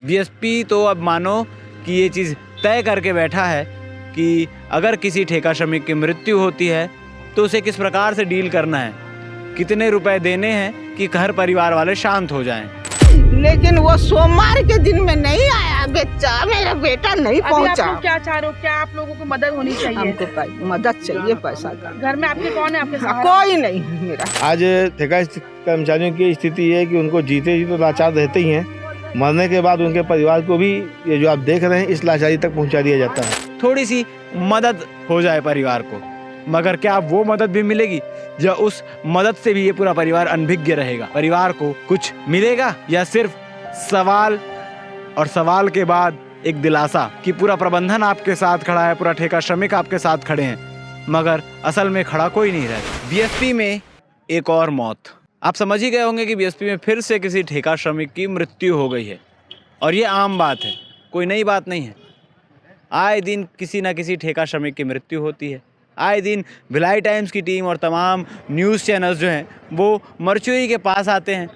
BSP तो अब मानो कि ये चीज़ तय करके बैठा है कि अगर किसी ठेका श्रमिक की मृत्यु होती है तो उसे किस प्रकार से डील करना है, कितने रुपए देने हैं कि घर परिवार वाले शांत हो जाएं। लेकिन वो सोमवार के दिन में नहीं आया बेचा, मेरा बेटा नहीं पहुंचा। आप लोग क्या चाह रहे हो? क्या आप लोगों को मदद होनी चाहिए? हमको मदद चाहिए, पैसा का। घर में आपके कौन है? आपके साथ कोई नहीं मेरा। आज ठेका कर्मचारियों की स्थिति है कि उनको जीते जी तो लाचार रहते ही हैं, मरने के बाद उनके परिवार को भी ये जो आप देख रहे हैं इस लाचारी तक पहुंचा दिया जाता है। थोड़ी सी मदद हो जाए परिवार को, मगर क्या वो मदद भी मिलेगी या उस मदद से भी ये पूरा परिवार अनभिज्ञ रहेगा? परिवार को कुछ मिलेगा या सिर्फ सवाल और सवाल के बाद एक दिलासा कि पूरा प्रबंधन आपके साथ खड़ा है, पूरा ठेका श्रमिक आपके साथ खड़े हैं, मगर असल में खड़ा कोई नहीं रहता। बीएसपी में एक और मौत। आप समझ ही गए होंगे कि बीएसपी में फिर से किसी ठेका श्रमिक की मृत्यु हो गई है और ये आम बात है, कोई नई बात नहीं है। आए दिन किसी न किसी ठेका श्रमिक की मृत्यु होती है। आए दिन भिलाई टाइम्स की टीम और तमाम न्यूज़ चैनल्स जो हैं वो मरचुई के पास आते हैं,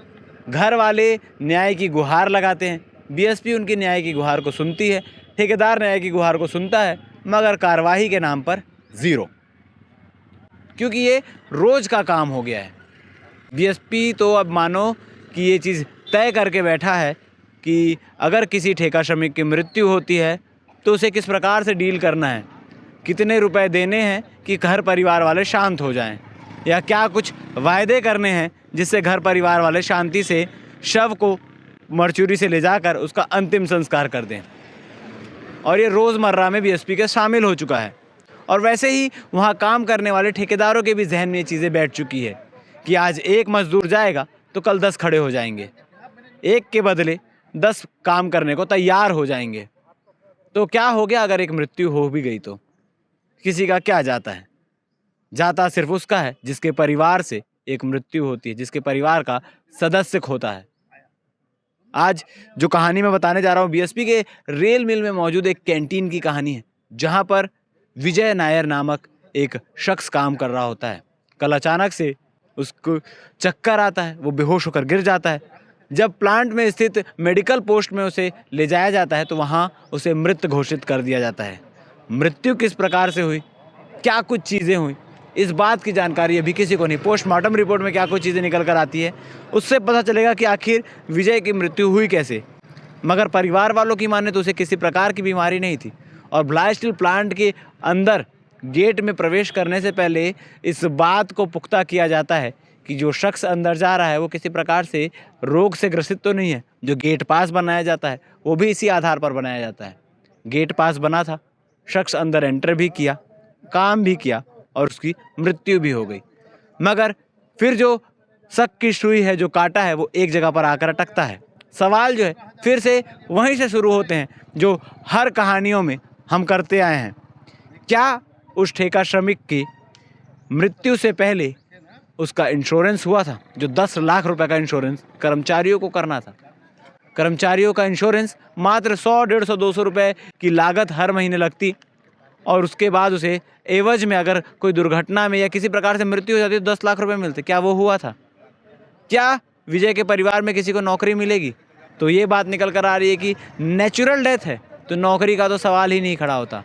घर वाले न्याय की गुहार लगाते हैं, बीएसपी उनकी न्याय की गुहार को सुनती है, ठेकेदार न्याय की गुहार को सुनता है, मगर कार्रवाई के नाम पर ज़ीरो, क्योंकि ये रोज़ का काम हो गया है। बीएसपी तो अब मानो कि ये चीज़ तय करके बैठा है कि अगर किसी ठेका श्रमिक की मृत्यु होती है तो उसे किस प्रकार से डील करना है, कितने रुपए देने हैं कि घर परिवार वाले शांत हो जाएं, या क्या कुछ वायदे करने हैं जिससे घर परिवार वाले शांति से शव को मरचुरी से ले जाकर उसका अंतिम संस्कार कर दें। और ये रोज़मर्रा में बीएसपी के शामिल हो चुका है। और वैसे ही वहाँ काम करने वाले ठेकेदारों के भी जहन में ये चीज़ें बैठ चुकी है कि आज एक मजदूर जाएगा तो कल 10 खड़े हो जाएंगे, एक के बदले 10 काम करने को तैयार हो जाएंगे। तो क्या हो गया अगर एक मृत्यु हो भी गई तो किसी का क्या जाता है? जाता सिर्फ उसका है जिसके परिवार से एक मृत्यु होती है, जिसके परिवार का सदस्य खोता है। आज जो कहानी मैं बताने जा रहा हूँ बीएसपी के रेल मिल में मौजूद एक कैंटीन की कहानी है, जहाँ पर विजय नायर नामक एक शख्स काम कर रहा होता है। कल अचानक से उसको चक्कर आता है, वो बेहोश होकर गिर जाता है। जब प्लांट में स्थित मेडिकल पोस्ट में उसे ले जाया जाता है तो वहाँ उसे मृत घोषित कर दिया जाता है। मृत्यु किस प्रकार से हुई, क्या कुछ चीज़ें हुई, इस बात की जानकारी अभी किसी को नहीं। पोस्टमार्टम रिपोर्ट में क्या कुछ चीज़ें निकल कर आती है उससे पता चलेगा कि आखिर विजय की मृत्यु हुई कैसे। मगर परिवार वालों की माने तो उसे किसी प्रकार की बीमारी नहीं थी। और भिलाई स्टील प्लांट के अंदर गेट में प्रवेश करने से पहले इस बात को पुख्ता किया जाता है कि जो शख्स अंदर जा रहा है वो किसी प्रकार से रोग से ग्रसित तो नहीं है। जो गेट पास बनाया जाता है वो भी इसी आधार पर बनाया जाता है। गेट पास बना था, शख्स अंदर एंटर भी किया, काम भी किया और उसकी मृत्यु भी हो गई। मगर फिर जो शक की सुई है, जो कांटा है, वो एक जगह पर आकर अटकता है। सवाल जो है फिर से वहीं से शुरू होते हैं जो हर कहानियों में हम करते आए हैं। क्या उस ठेका श्रमिक की मृत्यु से पहले उसका इंश्योरेंस हुआ था? जो 10 लाख रुपए का इंश्योरेंस कर्मचारियों को करना था, कर्मचारियों का इंश्योरेंस मात्र 100, 150, 200 रुपये की लागत हर महीने लगती और उसके बाद उसे एवज में अगर कोई दुर्घटना में या किसी प्रकार से मृत्यु हो जाती तो 10 लाख रुपए मिलते। क्या वो हुआ था? क्या विजय के परिवार में किसी को नौकरी मिलेगी? तो ये बात निकल कर आ रही है कि नेचुरल डेथ है तो नौकरी का तो सवाल ही नहीं खड़ा होता।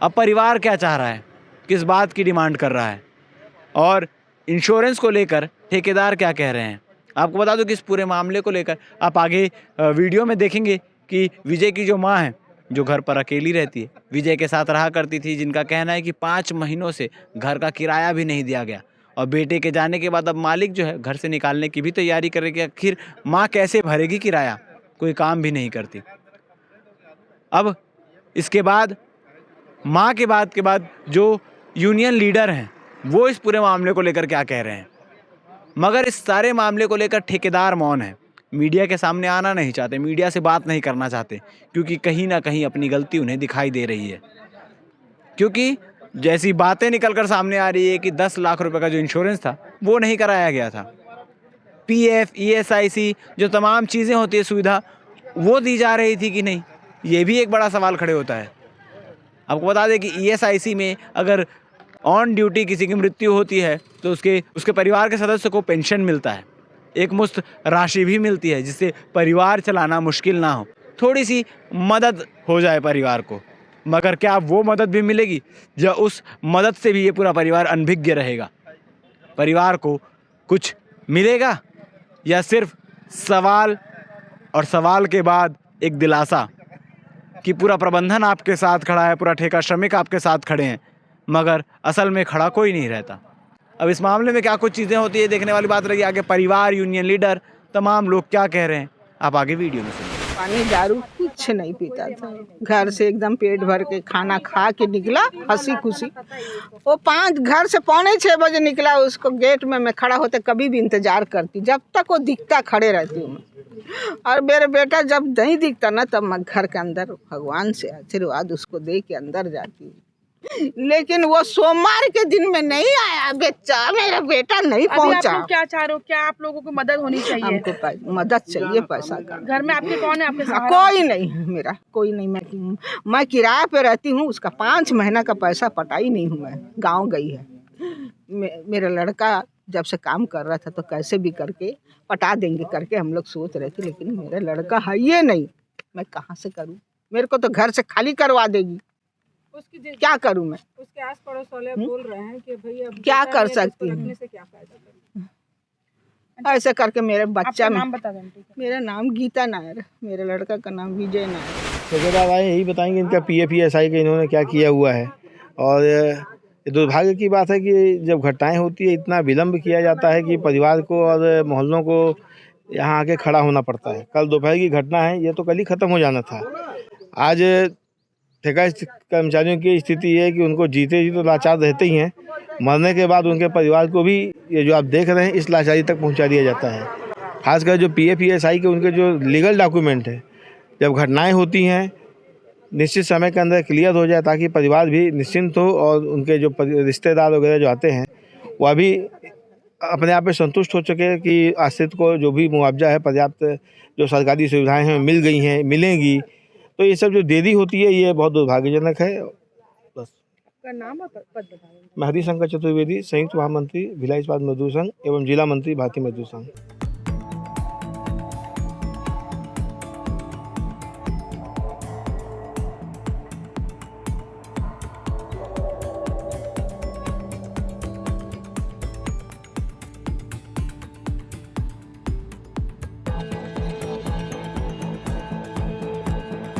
अब परिवार क्या चाह रहा है, किस बात की डिमांड कर रहा है और इंश्योरेंस को लेकर ठेकेदार क्या कह रहे हैं, आपको बता दूं कि इस पूरे मामले को लेकर आप आगे वीडियो में देखेंगे कि विजय की जो माँ है, जो घर पर अकेली रहती है, विजय के साथ रहा करती थी, जिनका कहना है कि 5 महीनों से घर का किराया भी नहीं दिया गया और बेटे के जाने के बाद अब मालिक जो है घर से निकालने की भी तैयारी करेगी। आखिर माँ कैसे भरेगी किराया, कोई काम भी नहीं करती। अब इसके बाद माँ के बाद जो यूनियन लीडर हैं वो इस पूरे मामले को लेकर क्या कह रहे हैं। मगर इस सारे मामले को लेकर ठेकेदार मौन है, मीडिया के सामने आना नहीं चाहते, मीडिया से बात नहीं करना चाहते, क्योंकि कहीं ना कहीं अपनी गलती उन्हें दिखाई दे रही है। क्योंकि जैसी बातें निकल कर सामने आ रही है कि 10 लाख रुपए का जो इंश्योरेंस था वो नहीं कराया गया था, पीएफ, ईएसआईसी जो तमाम चीज़ें होती है सुविधा वो दी जा रही थी कि नहीं, ये भी एक बड़ा सवाल खड़े होता है। आपको बता दें कि ईएसआईसी में अगर ऑन ड्यूटी किसी की मृत्यु होती है तो उसके परिवार के सदस्य को पेंशन मिलता है, एक मुश्त राशि भी मिलती है जिससे परिवार चलाना मुश्किल ना हो। थोड़ी सी मदद हो जाए परिवार को, मगर क्या वो मदद भी मिलेगी या उस मदद से भी ये पूरा परिवार अनभिज्ञ रहेगा? परिवार को कुछ मिलेगा या सिर्फ सवाल और सवाल के बाद एक दिलासा कि पूरा प्रबंधन आपके साथ खड़ा है, पूरा ठेका श्रमिक आपके साथ खड़े हैं, मगर असल में खड़ा कोई नहीं रहता। अब इस मामले में क्या कुछ चीज़ें होती है देखने वाली बात रही। आगे परिवार, यूनियन लीडर, तमाम लोग क्या कह रहे हैं आप आगे वीडियो में सुनिए। पानी दारू कुछ नहीं पीता था, घर से एकदम पेट भर के खाना खा के निकला हंसी खुशी। वो घर से 5:45 निकला, उसको गेट में मैं खड़ा होते कभी भी इंतजार करती, जब तक वो दिखता खड़े रहती हूँ। और मेरे बेटा जब नहीं दिखता ना तब मैं घर के अंदर भगवान से आशीर्वाद उसको दे के अंदर जाती हूँ। लेकिन वो सोमवार के दिन में नहीं आया बेचा, मेरा बेटा नहीं पहुंचा। आप लोग क्या चाह रहे हो? क्या आप लोगों को मदद होनी चाहिए? हमको मदद चाहिए, पैसा का। घर में आपके कौन है? आपके सहारा? कोई नहीं है, मेरा कोई नहीं। मैं किराए पे रहती हूँ, उसका 5 महीना का पैसा पटाई नहीं हूँ। मैं गाँव गई है, मेरा लड़का जब से काम कर रहा था तो कैसे भी करके पटा देंगे करके हम लोग सोच रहे थे, लेकिन मेरा लड़का है ये नहीं। मैं कहाँ से करूँ? मेरे को तो घर से खाली करवा देगी, क्या करूं मैं? उसके आस पड़ोस वाले बोल रहे हैं कि भैया क्या कर सकती हूँ? क्या फायदा? ऐसे करके मेरे बच्चा में। नाम बता दें। मेरा नाम गीता नायर, मेरे लड़का का नाम विजय नायर। ठेकेदार आए यही बताएंगे इनका PFESI का इन्होंने क्या किया हुआ है। और ये दुर्भाग्य की बात है कि जब घटनाएं होती है इतना विलम्ब किया जाता है कि परिवार को और मोहल्लों को यहाँ आके खड़ा होना पड़ता है। कल दोपहर की घटना है, ये तो कल ही ख़त्म हो जाना था। आज ठेका कर्मचारियों की स्थिति ये है कि उनको जीते जी तो लाचार रहते ही हैं, मरने के बाद उनके परिवार को भी ये जो आप देख रहे हैं इस लाचारी तक पहुंचा दिया जाता है। खासकर जो PFESI के उनके जो लीगल डॉक्यूमेंट है, जब घटनाएं होती हैं निश्चित समय के अंदर क्लियर हो जाए ताकि परिवार भी निश्चिंत हो और उनके जो रिश्तेदार वगैरह जो आते हैं वह भी अपने आप में संतुष्ट हो सके कि आश्रित को जो भी मुआवजा है, पर्याप्त जो सरकारी सुविधाएँ हैं मिल गई हैं, मिलेंगी। तो ये सब जो देरी होती है ये बहुत दुर्भाग्यजनक है। बस। आपका नाम और पद बता दें। मैं हरिशंकर चतुर्वेदी, संयुक्त महामंत्री भिलाई इस्पात मजदूर संघ एवं जिला मंत्री भारतीय मजदूर संघ।